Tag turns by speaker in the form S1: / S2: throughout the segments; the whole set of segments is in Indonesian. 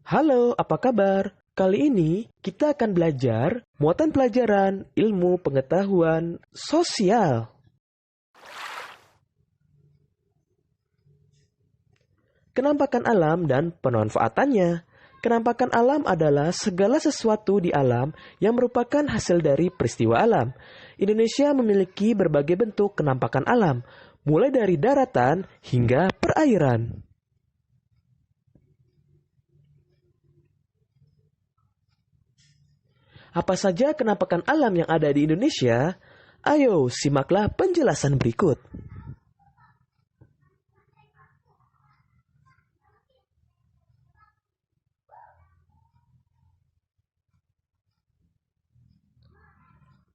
S1: Halo, apa kabar? Kali ini kita akan belajar muatan pelajaran ilmu pengetahuan sosial. Kenampakan alam dan pemanfaatannya. Kenampakan alam adalah segala sesuatu di alam yang merupakan hasil dari peristiwa alam. Indonesia memiliki berbagai bentuk kenampakan alam, mulai dari daratan hingga perairan. Apa saja kenampakan alam yang ada di Indonesia? Ayo, simaklah penjelasan berikut.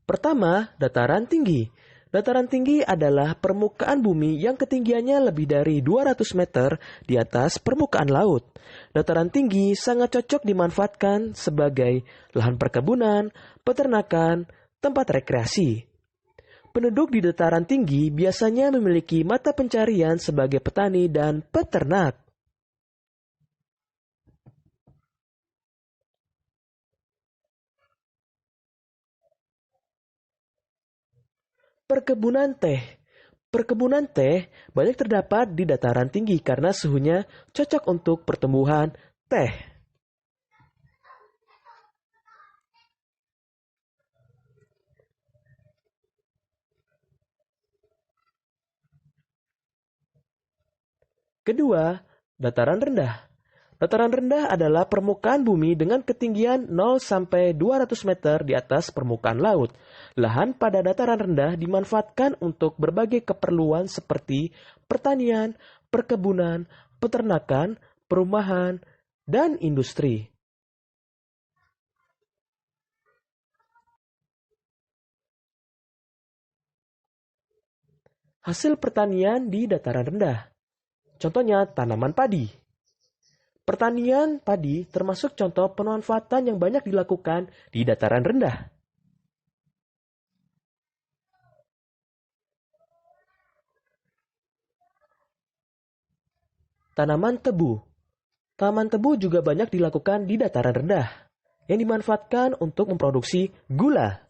S1: Pertama, dataran tinggi. Dataran tinggi adalah permukaan bumi yang ketinggiannya lebih dari 200 meter di atas permukaan laut. Dataran tinggi sangat cocok dimanfaatkan sebagai lahan perkebunan, peternakan, tempat rekreasi. Penduduk di dataran tinggi biasanya memiliki mata pencarian sebagai petani dan peternak. Perkebunan teh. Perkebunan teh banyak terdapat di dataran tinggi karena suhunya cocok untuk pertumbuhan teh. Kedua, dataran rendah. Dataran rendah adalah permukaan bumi dengan ketinggian 0 sampai 200 meter di atas permukaan laut. Lahan pada dataran rendah dimanfaatkan untuk berbagai keperluan seperti pertanian, perkebunan, peternakan, perumahan, dan industri. Hasil pertanian di dataran rendah. Contohnya tanaman padi. Pertanian padi termasuk contoh pemanfaatan yang banyak dilakukan di dataran rendah. Tanaman tebu. Tanaman tebu juga banyak dilakukan di dataran rendah, yang dimanfaatkan untuk memproduksi gula.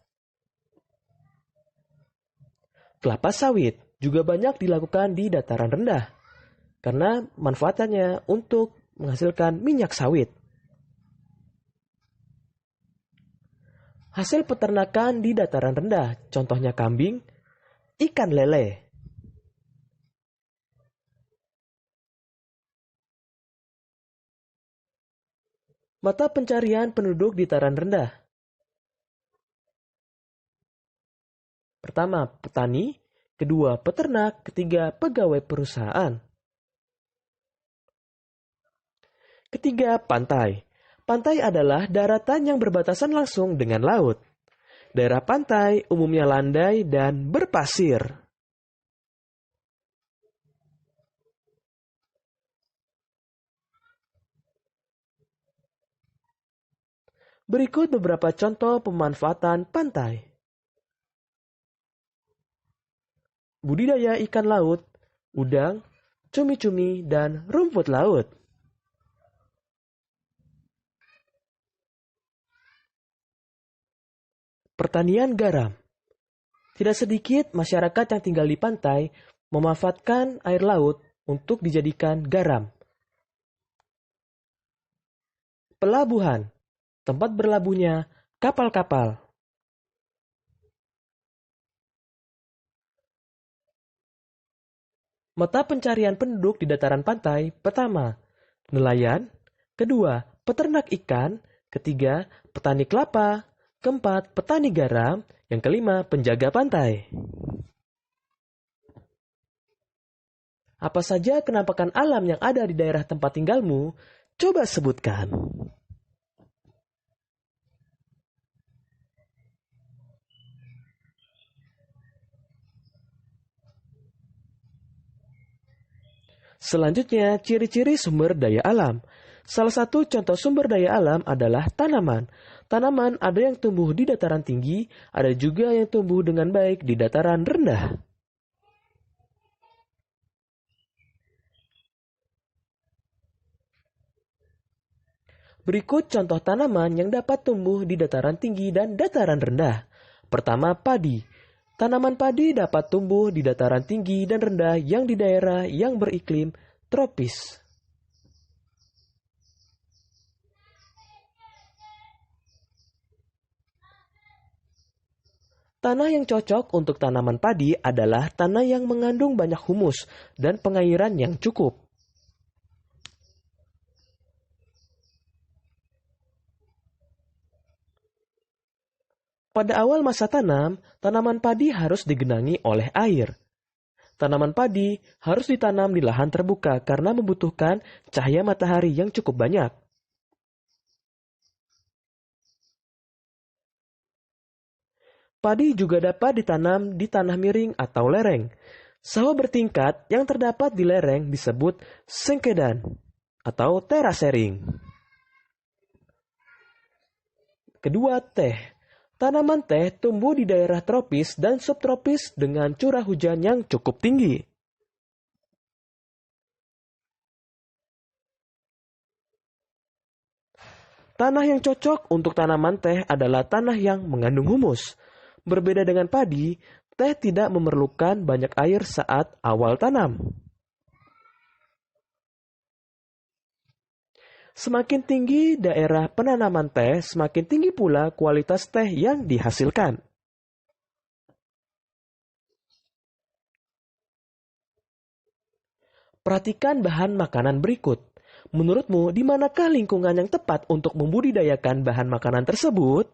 S1: Kelapa sawit juga banyak dilakukan di dataran rendah, karena manfaatannya untuk menghasilkan minyak sawit. Hasil peternakan di dataran rendah, contohnya kambing, ikan lele. Mata pencarian penduduk di dataran rendah. Pertama, petani. Kedua, peternak. Ketiga, pegawai perusahaan. Ketiga, pantai. Pantai adalah daratan yang berbatasan langsung dengan laut. Daerah pantai umumnya landai dan berpasir. Berikut beberapa contoh pemanfaatan pantai. Budidaya ikan laut, udang, cumi-cumi, dan rumput laut. Pertanian garam. Tidak sedikit masyarakat yang tinggal di pantai memanfaatkan air laut untuk dijadikan garam. Pelabuhan, tempat berlabuhnya kapal-kapal. Mata pencarian penduduk di dataran pantai, pertama, nelayan, kedua, peternak ikan, ketiga, petani kelapa, keempat, petani garam, yang kelima, penjaga pantai. Apa saja kenampakan alam yang ada di daerah tempat tinggalmu? Coba sebutkan. Selanjutnya, ciri-ciri sumber daya alam. Salah satu contoh sumber daya alam adalah tanaman. Tanaman ada yang tumbuh di dataran tinggi, ada juga yang tumbuh dengan baik di dataran rendah. Berikut contoh tanaman yang dapat tumbuh di dataran tinggi dan dataran rendah. Pertama, padi. Tanaman padi dapat tumbuh di dataran tinggi dan rendah yang di daerah yang beriklim tropis. Tanah yang cocok untuk tanaman padi adalah tanah yang mengandung banyak humus dan pengairan yang cukup. Pada awal masa tanam, tanaman padi harus digenangi oleh air. Tanaman padi harus ditanam di lahan terbuka karena membutuhkan cahaya matahari yang cukup banyak. Padi juga dapat ditanam di tanah miring atau lereng. Sawah bertingkat yang terdapat di lereng disebut sengkedan atau terasering. Kedua, teh. Tanaman teh tumbuh di daerah tropis dan subtropis dengan curah hujan yang cukup tinggi. Tanah yang cocok untuk tanaman teh adalah tanah yang mengandung humus. Berbeda dengan padi, teh tidak memerlukan banyak air saat awal tanam. Semakin tinggi daerah penanaman teh, semakin tinggi pula kualitas teh yang dihasilkan. Perhatikan bahan makanan berikut. Menurutmu, di manakah lingkungan yang tepat untuk membudidayakan bahan makanan tersebut?